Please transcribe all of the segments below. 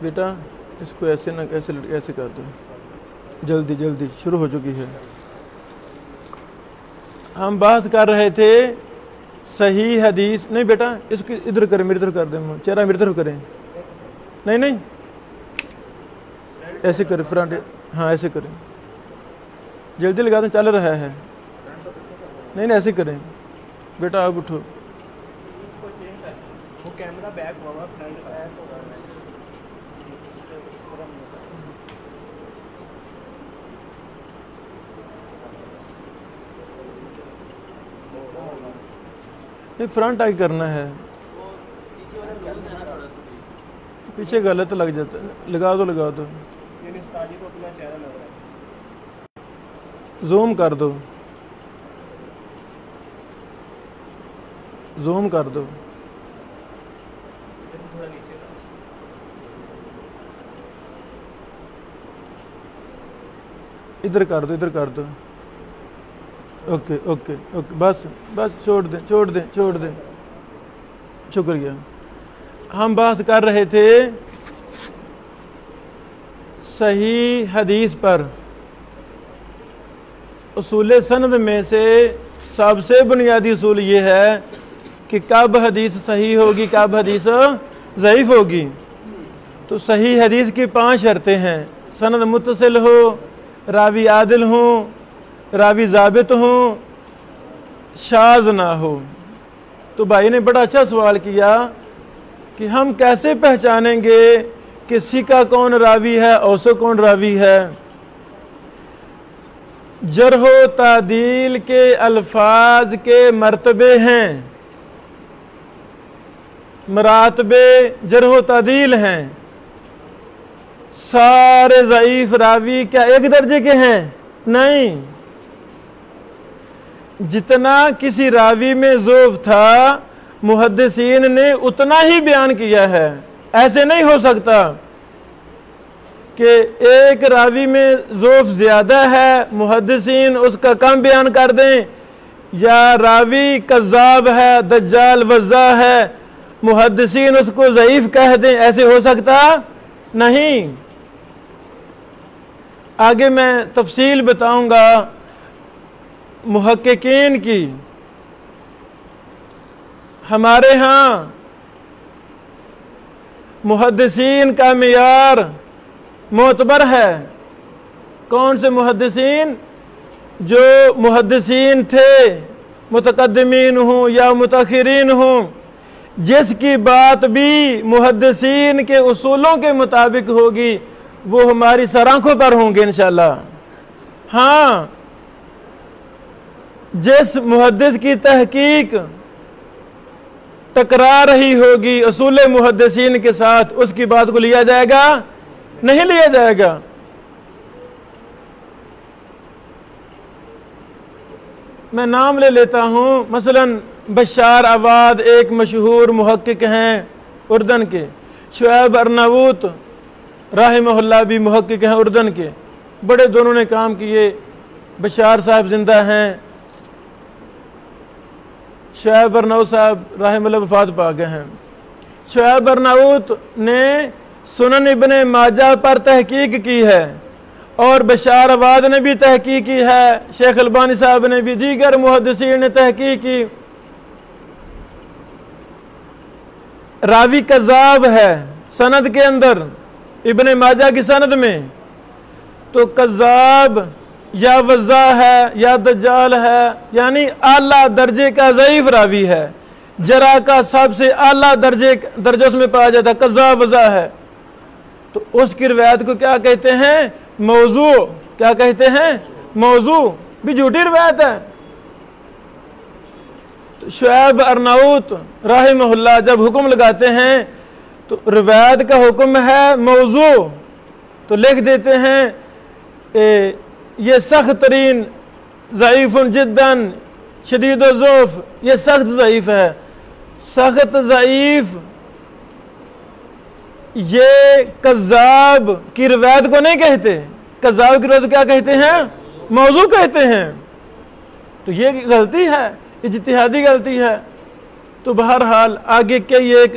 بیٹا اس کو ایسے نہ ایسے کر دو، جلدی جلدی شروع ہو چکی ہے۔ ہم بحث کر رہے تھے صحیح حدیث، نہیں بیٹا اس کو ادھر کریں، میری طرف کر دیں، چہرہ میری طرف کریں، نہیں ایسے کریں فرنٹ، ہاں ایسے کریں، جلدی لگا دیں، چل رہا ہے، نہیں ایسے کریں بیٹا، آپ اٹھو، کیمرہ بیک ہوا فرنٹ نہیں فرنٹ آگے کرنا ہے، پیچھے غلط لگ جاتا ہے، لگا دو، زوم کر دو، ادھر کر دو، اوکے اوکے اوکے، بس چھوڑ دیں، شکریہ۔ ہم بحث کر رہے تھے صحیح حدیث پر، اصول سند میں سے سب سے بنیادی اصول یہ ہے کہ کب حدیث صحیح ہوگی، کب حدیث ضعیف ہوگی۔ تو صحیح حدیث کی 5 شرطیں ہیں، سند متصل ہو، راوی عادل ہوں، راوی ضابط ہوں، شاذ نہ ہو۔ تو بھائی نے بڑا اچھا سوال کیا کہ ہم کیسے پہچانیں گے کہ ثقہ کون راوی ہے، اوثق کون راوی ہے؟ جرح و تعدیل کے الفاظ کے مرتبے ہیں، مراتبے جرح و تعدیل ہیں۔ سارے ضعیف راوی کیا ایک درجے کے ہیں؟ نہیں، جتنا کسی راوی میں ضعف تھا محدثین نے اتنا ہی بیان کیا ہے۔ ایسے نہیں ہو سکتا کہ ایک راوی میں ضعف زیادہ ہے محدثین اس کا کم بیان کر دیں، یا راوی کذاب ہے، دجال وضاح ہے، محدثین اس کو ضعیف کہہ دیں، ایسے ہو سکتا نہیں۔ آگے میں تفصیل بتاؤں گا محققین کی۔ ہمارے ہاں محدثین کا معیار معتبر ہے۔ کون سے محدثین؟ جو محدثین تھے، متقدمین ہوں یا متاخرین ہوں، جس کی بات بھی محدثین کے اصولوں کے مطابق ہوگی وہ ہماری سر آنکھوں پر ہوں گے انشاءاللہ۔ ہاں، جس محدث کی تحقیق ٹکرا رہی ہوگی اصول محدثین کے ساتھ، اس کی بات کو لیا جائے گا؟ نہیں لیا جائے گا۔ میں نام لے لیتا ہوں، مثلا بشار عواد ایک مشہور محقق ہیں اردن کے، شعیب ارناؤوت رحمہ اللہ بھی محقق ہیں اردن کے، بڑے دونوں نے کام کیے۔ بشار صاحب زندہ ہیں، شعیب ارناؤوت صاحب رحمہ اللہ وفات پا گئے ہیں۔ شعیب ارناؤوت نے سنن ابن ماجہ پر تحقیق کی ہے، اور بشار عواد نے بھی تحقیق کی ہے، شیخ البانی صاحب نے بھی، دیگر محدثین نے تحقیق کی۔ راوی کذاب ہے سند کے اندر، ابن ماجہ کی سند میں، تو کذاب یا وضاح ہے یا دجال ہے، یعنی اعلیٰ درجے کا ضعیف راوی ہے، جرح کا سب سے اعلیٰ درجہ اس میں پایا جاتا ہے، کذاب وضاح ہے، تو اس کی روایت کو کیا کہتے ہیں؟ موضوع۔ کیا کہتے ہیں؟ موضوع، بھی جھوٹی روایت ہے۔ تو شعیب ارناؤوت رحمہ اللہ جب حکم لگاتے ہیں تو روایت کا حکم ہے موضوع، تو لکھ دیتے ہیں یہ سخت ترین ضعیف جداً شدید الضعف، یہ سخت ضعیف ہے۔ سخت ضعیف یہ کذاب کی روایت کو نہیں کہتے، کذاب کی روایت کو کیا کہتے ہیں؟ موضوع کہتے ہیں۔ تو یہ غلطی ہے، اجتہادی غلطی ہے۔ تو بہرحال آگے کے یہ ایک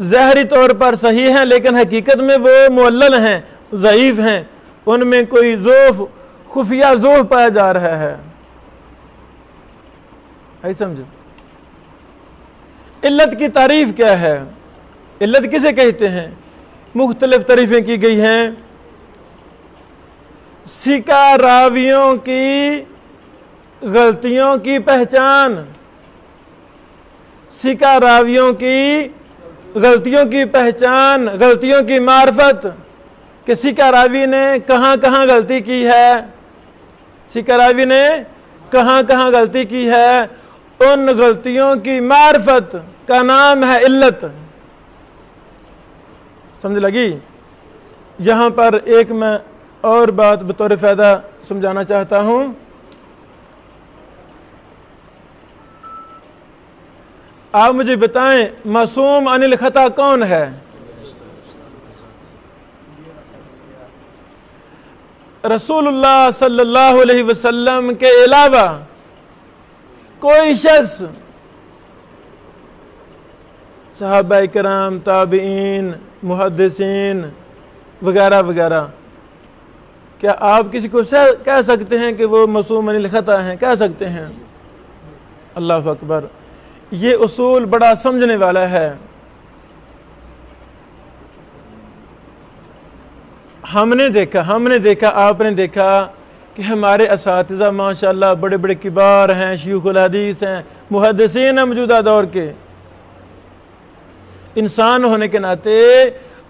ظاہری طور پر صحیح ہیں لیکن حقیقت میں وہ معلل ہیں، ضعیف ہیں، ان میں کوئی ضعف، خفیہ ضعف پایا جا رہا ہے۔ سمجھو علت کی تعریف کیا ہے؟ علت کسے کہتے ہیں؟ مختلف تعریفیں کی گئی ہیں۔ ثقہ راویوں کی غلطیوں کی پہچان، ثقہ راویوں کی غلطیوں کی پہچان، غلطیوں کی معرفت کہ ثقہ راوی نے کہاں کہاں غلطی کی ہے، ثقہ راوی نے کہاں کہاں غلطی کی ہے، ان غلطیوں کی معرفت کا نام ہے علت۔ سمجھ لگی؟ یہاں پر ایک میں اور بات بطور فائدہ سمجھانا چاہتا ہوں۔ آپ مجھے بتائیں معصوم عن الخطا کون ہے؟ رسول اللہ صلی اللہ علیہ وسلم کے علاوہ کوئی شخص، صحابہ کرام، تابعین، محدثین وغیرہ وغیرہ، کیا آپ کسی کو کہہ سکتے ہیں کہ وہ معصوم عن الخطا ہیں؟ کہہ سکتے ہیں؟ اللہ اکبر! یہ اصول بڑا سمجھنے والا ہے۔ ہم نے دیکھا، آپ نے دیکھا کہ ہمارے اساتذہ ماشاءاللہ بڑے بڑے کبار ہیں، شیوخ الحدیث ہیں، محدثین ہیں موجودہ دور کے۔ انسان ہونے کے ناطے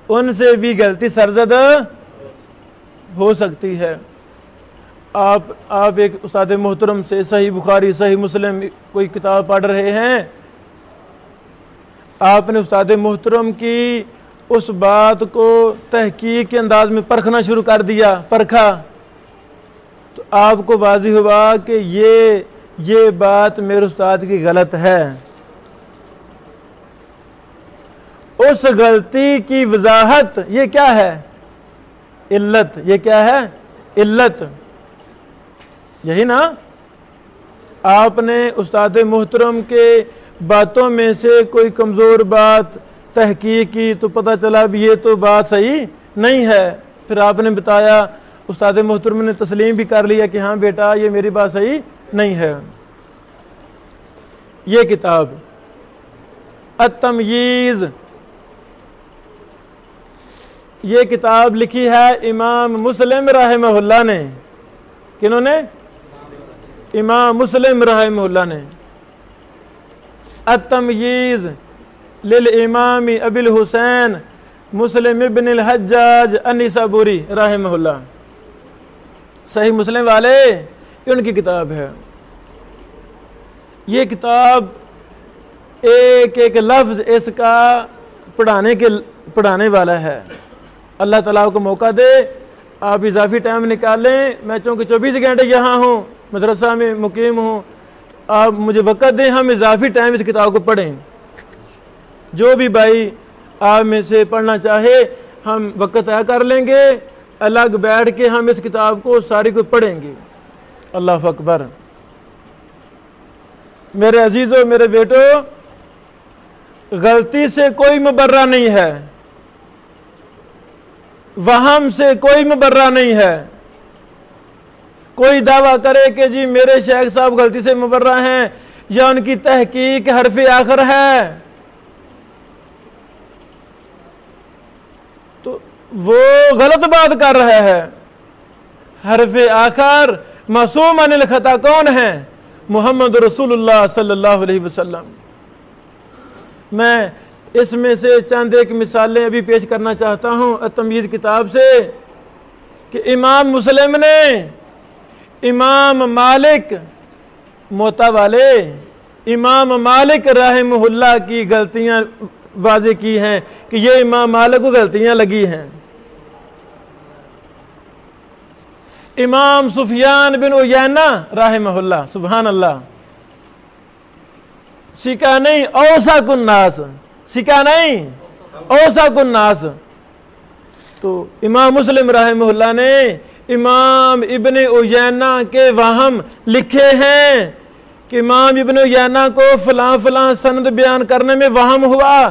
ان سے بھی غلطی سرزد ہو سکتی ہے۔ آپ ایک استاد محترم سے صحیح بخاری، صحیح مسلم کوئی کتاب پڑھ رہے ہیں، آپ نے استاد محترم کی اس بات کو تحقیق کے انداز میں پرکھنا شروع کر دیا، پرکھا تو آپ کو واضح ہوا کہ یہ بات میرے استاد کی غلط ہے۔ اس غلطی کی وضاحت یہ کیا ہے؟ علت۔ یہ کیا ہے؟ علت۔ یہی نا؟ آپ نے استاد محترم کے باتوں میں سے کوئی کمزور بات تحقیق کی تو پتہ چلا بھی یہ تو بات صحیح نہیں ہے، پھر آپ نے بتایا، استاد محترم نے تسلیم بھی کر لیا کہ ہاں بیٹا یہ میری بات صحیح نہیں ہے۔ یہ کتاب التمییز، یہ کتاب لکھی ہے امام مسلم رحمہ اللہ نے۔ کنہوں نے؟ امام مسلم رحمہ اللہ نے۔ التمییز للامام ابی الحسین مسلم ابن الحجاج النسابوری رحمہ اللہ، صحیح مسلم والے ان کی کتاب ہے۔ یہ کتاب ایک ایک لفظ اس کا پڑھانے والا ہے۔ اللہ تعالیٰ کو موقع دے، آپ اضافی ٹائم نکال لیں، میں چونکہ 24 گھنٹے یہاں ہوں، مدرسہ میں مقیم ہوں، آپ مجھے وقت دیں، ہم اضافی ٹائم اس کتاب کو پڑھیں۔ جو بھی بھائی آپ میں سے پڑھنا چاہے ہم وقت طے کر لیں گے، الگ بیٹھ کے ہم اس کتاب کو ساری کو پڑھیں گے۔ اللہ اکبر! میرے عزیزوں، میرے بیٹو، غلطی سے کوئی مبرہ نہیں ہے، وہم سے کوئی مبرہ نہیں ہے۔ کوئی دعویٰ کرے کہ جی میرے شیخ صاحب غلطی سے مبرہ ہیں یا ان کی تحقیق حرف آخر ہے، تو وہ غلط بات کر رہا ہے۔ حرف آخر معصوم عن الخطا کون ہے؟ محمد رسول اللہ صلی اللہ علیہ وسلم۔ میں اس میں سے چند ایک مثالیں ابھی پیش کرنا چاہتا ہوں التمییز کتاب سے، کہ امام مسلم نے امام مالک، موطا والے امام مالک رحمہ اللہ کی غلطیاں واضح کی ہیں کہ یہ امام مالک کو غلطیاں لگی ہیں۔ امام سفیان بن عیینہ رحمہ اللہ، سبحان اللہ، سکا نہیں اوساق الناس، سکا نہیں اوساق الناس۔ تو امام مسلم رحمہ اللہ نے امام ابن عیینہ کے وہم لکھے ہیں کہ امام ابن عیینہ کو فلاں فلاں سند بیان کرنے میں وہم ہوا،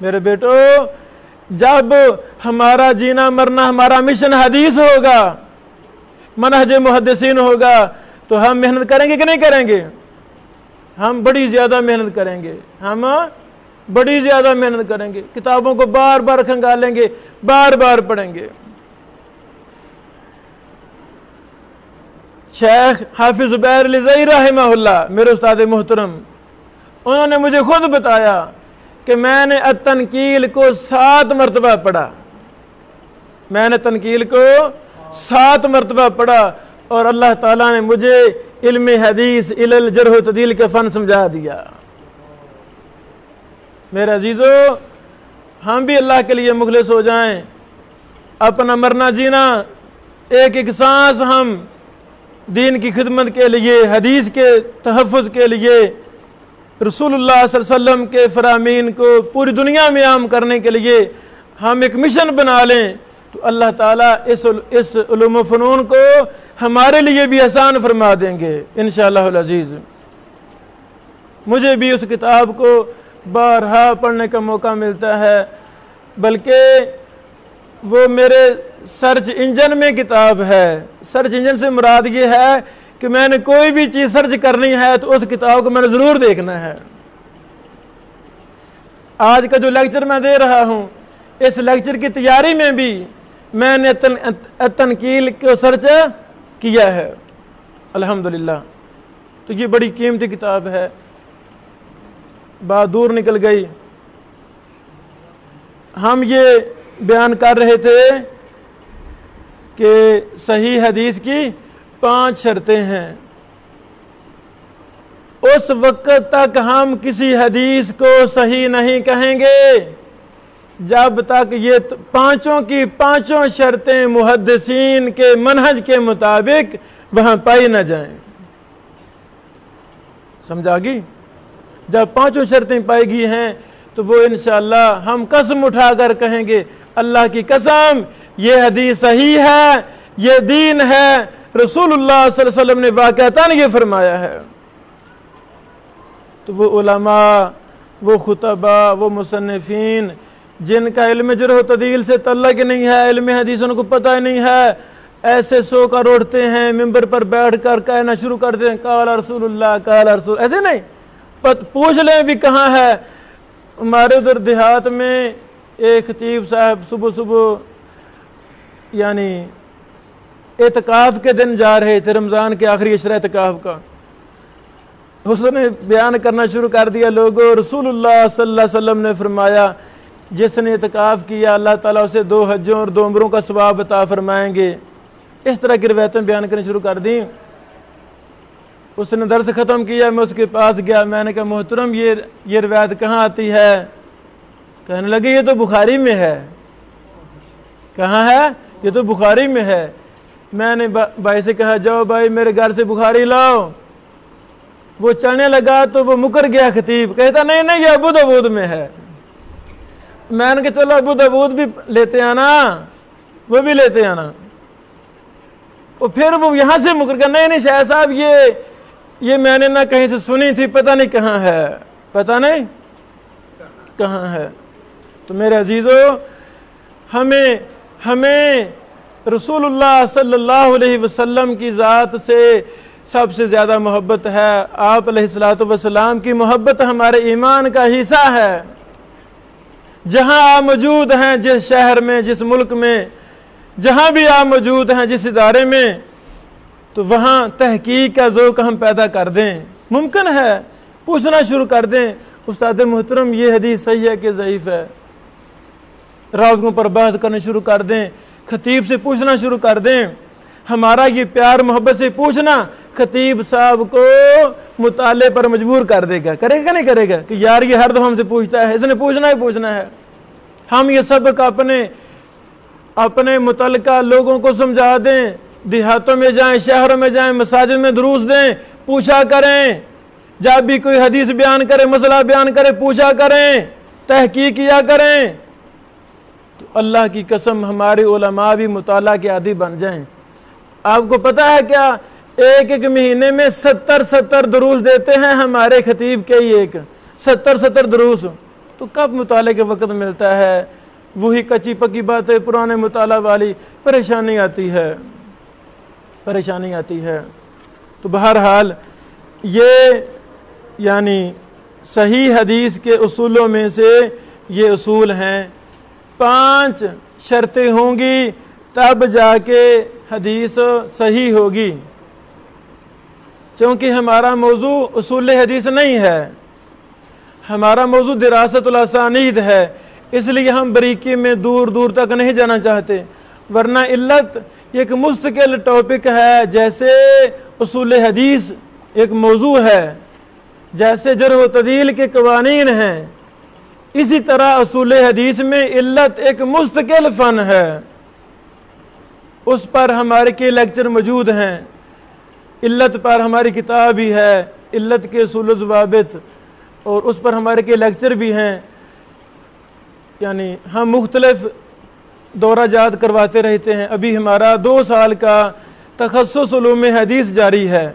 میرے بیٹو جب ہمارا جینا مرنا ہمارا مشن حدیث ہوگا، منہج محدثین ہوگا، تو ہم محنت کریں گے کہ نہیں کریں گے؟ ہم بڑی زیادہ محنت کریں گے، ہم بڑی زیادہ محنت کریں گے، کتابوں کو بار بار کھنگالیں گے، بار بار پڑھیں گے۔ شیخ حافظ زبیر لزئی رحمہ اللہ میرے استاد محترم، انہوں نے مجھے خود بتایا کہ میں نے التنقیل کو 7 مرتبہ پڑھا، میں نے تنقیل کو 7 مرتبہ پڑھا، اور اللہ تعالیٰ نے مجھے علم حدیث علل جرح و تعدیل کا فن سمجھا دیا۔ میرے عزیزو، ہم بھی اللہ کے لیے مخلص ہو جائیں، اپنا مرنا جینا ایک ایک سانس ہم دین کی خدمت کے لیے، حدیث کے تحفظ کے لیے، رسول اللہ صلی اللہ علیہ وسلم کے فرامین کو پوری دنیا میں عام کرنے کے لیے ہم ایک مشن بنا لیں، تو اللہ تعالیٰ اس علوم و فنون کو ہمارے لیے بھی آسان فرما دیں گے انشاءاللہ العزیز۔ مجھے بھی اس کتاب کو بارہا پڑھنے کا موقع ملتا ہے، بلکہ وہ میرے سرچ انجن میں کتاب ہے۔ سرچ انجن سے مراد یہ ہے کہ میں نے کوئی بھی چیز سرچ کرنی ہے تو اس کتاب کو میں نے ضرور دیکھنا ہے۔ آج کا جو لیکچر میں دے رہا ہوں، اس لیکچر کی تیاری میں بھی میں نے تنقیل کو سرچ کیا ہے الحمدللہ۔ تو یہ بڑی قیمتی کتاب ہے۔ بات دور نکل گئی، ہم یہ بیان کر رہے تھے کہ صحیح حدیث کی 5 شرطیں ہیں۔ اس وقت تک ہم کسی حدیث کو صحیح نہیں کہیں گے جب تک یہ 5 کی 5 شرطیں محدثین کے منہج کے مطابق وہاں پائی نہ جائیں۔ سمجھا گی؟ جب 5 شرطیں پائی گئی ہیں تو وہ انشاءاللہ ہم قسم اٹھا کر کہیں گے اللہ کی قسم یہ حدیث صحیح ہے، یہ دین ہے، رسول اللہ صلی اللہ علیہ وسلم نے واقعتاً یہ فرمایا ہے۔ تو وہ علماء، وہ خطبہ، وہ مصنفین جن کا علم جرح و تعدیل سے تعلق نہیں ہے، علم حدیث ان کو پتہ ہی نہیں ہے، ایسے سو کر اٹھتے ہیں، ممبر پر بیٹھ کر کہنا شروع کرتے ہیں قال رسول اللہ، قال رسول، ایسے نہیں، پوچھ لیں بھی کہاں ہے۔ ہمارے ادھر دیہات میں ایک خطیب صاحب صبح صبح یعنی اعتکاف کے دن جا رہے تھے، رمضان کے آخری عشرہ اعتکاف کا، اس نے بیان کرنا شروع کر دیا، لوگوں رسول اللہ صلی اللہ علیہ وسلم نے فرمایا جس نے اعتکاف کیا اللہ تعالیٰ اسے 2 حجوں اور 2 عمروں کا ثواب عطا فرمائیں گے۔ اس طرح کی روایتیں بیان کرنی شروع کر دیں۔ اس نے درس ختم کیا، میں اس کے پاس گیا، میں نے کہا محترم یہ روایت کہاں آتی ہے؟ کہنے لگے یہ تو بخاری میں ہے۔ کہاں ہے؟ یہ تو بخاری میں ہے۔ میں نے بھائی سے کہا جاؤ بھائی میرے گھر سے بخاری لاؤ۔ وہ چلنے لگا تو وہ مکر گیا خطیب، کہتا نہیں نہیں یہ ابو داؤد میں ہے۔ میں نے کہا چلو ابو داؤد بھی لیتے آنا، وہ بھی لیتے آنا۔ اور پھر وہ یہاں سے مکر گیا، نہیں نہیں شاہ صاحب یہ میں نے نہ کہیں سے سنی تھی، پتہ نہیں کہاں ہے، پتہ نہیں کہاں ہے۔ تو میرے عزیزو، ہمیں رسول اللہ صلی اللہ علیہ وسلم کی ذات سے سب سے زیادہ محبت ہے۔ آپ علیہ الصلوۃ والسلام کی محبت ہمارے ایمان کا حصہ ہے۔ جہاں آپ موجود ہیں، جس شہر میں، جس ملک میں، جہاں بھی آپ موجود ہیں، جس ادارے میں، تو وہاں تحقیق کا ذوق ہم پیدا کر دیں۔ ممکن ہے پوچھنا شروع کر دیں استاد محترم یہ حدیث صحیح ہے کہ ضعیف ہے، راویوں پر بحث کرنا شروع کر دیں، خطیب سے پوچھنا شروع کر دیں۔ ہمارا یہ پیار محبت سے پوچھنا خطیب صاحب کو مطالعے پر مجبور کر دے گا، کرے گا نہیں کرے گا کہ یار یہ ہر دفعہ ہم سے پوچھتا ہے، اس نے پوچھنا ہی پوچھنا ہے۔ ہم یہ سبق اپنے متعلقہ لوگوں کو سمجھا دیں، دیہاتوں میں جائیں، شہروں میں جائیں، مساجد میں دروس دیں، پوچھا کریں، جب بھی کوئی حدیث بیان کرے، مسئلہ بیان کرے، پوچھا کریں، تحقیق کیا کریں۔ تو اللہ کی قسم ہمارے علماء بھی مطالعہ کے عادی بن جائیں۔ آپ کو پتہ ہے کیا ایک مہینے میں 70 دروس دیتے ہیں ہمارے خطیب کے ہی ایک 70 دروس۔ تو کب مطالعے کے وقت ملتا ہے؟ وہی کچی پکی باتیں پرانے مطالعہ والی، پریشانی آتی ہے۔ تو بہرحال یہ یعنی صحیح حدیث کے اصولوں میں سے یہ اصول ہیں، 5 شرطیں ہوں گی تب جا کے حدیث صحیح ہوگی۔ چونکہ ہمارا موضوع اصول حدیث نہیں ہے، ہمارا موضوع دراست الاسانید ہے، اس لیے ہم بریکی میں دور دور تک نہیں جانا چاہتے، ورنہ علت ایک مستقل ٹاپک ہے، جیسے اصول حدیث ایک موضوع ہے، جیسے جرح و تعدیل کے قوانین ہیں، اسی طرح اصول حدیث میں علت ایک مستقل فن ہے، اس پر ہمارے کے لیکچر موجود ہیں، علت پر ہماری کتاب بھی ہے، علت کے اصول و ضوابط، اور اس پر ہمارے کے لیکچر بھی ہیں۔ یعنی ہم مختلف دورہ جات کرواتے رہتے ہیں۔ ابھی ہمارا 2 سال کا تخصص علوم حدیث جاری ہے،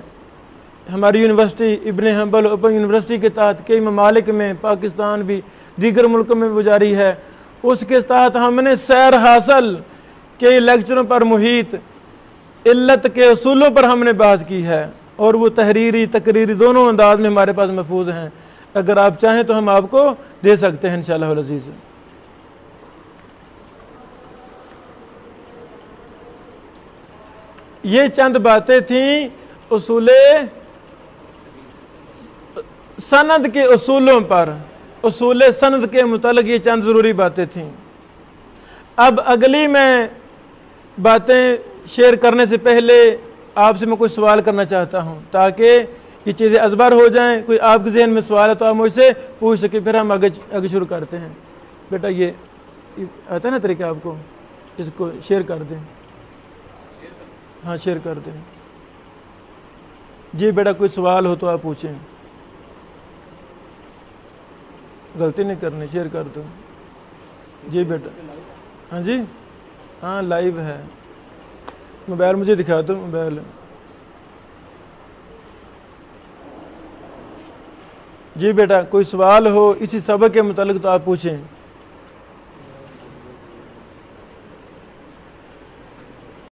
ہماری یونیورسٹی ابن حنبل اوپن یونیورسٹی کے تحت کئی ممالک میں، پاکستان بھی دیگر ملکوں میں وہ جاری ہے۔ اس کے تحت ہم نے سیر حاصل کئی لیکچروں پر محیط علت کے اصولوں پر ہم نے بحث کی ہے، اور وہ تحریری تقریری دونوں انداز میں ہمارے پاس محفوظ ہیں، اگر آپ چاہیں تو ہم آپ کو دے سکتے ہیں انشاءاللہ العزیز۔ یہ چند باتیں تھیں اصول سند کے اصولوں پر، اصول سند کے متعلق یہ چند ضروری باتیں تھیں۔ اب اگلی میں باتیں شیئر کرنے سے پہلے آپ سے میں کوئی سوال کرنا چاہتا ہوں، تاکہ یہ چیزیں ازبر ہو جائیں۔ کوئی آپ کے ذہن میں سوال ہے تو آپ مجھ سے پوچھ سکیں، پھر ہم آگے شروع کرتے ہیں۔ بیٹا یہ آتا ہے نا طریقہ، آپ کو اس کو شیئر کر دیں۔ ہاں شیئر کر دیں۔ جی بیٹا کوئی سوال ہو تو آپ پوچھیں، غلطی نہیں کرنی، شیئر کر دو۔ جی بیٹا، ہاں جی، ہاں لائیو ہے۔ موبائل مجھے دکھا دو، موبائل۔ جی بیٹا کوئی سوال ہو اسی سبق کے متعلق تو آپ پوچھیں۔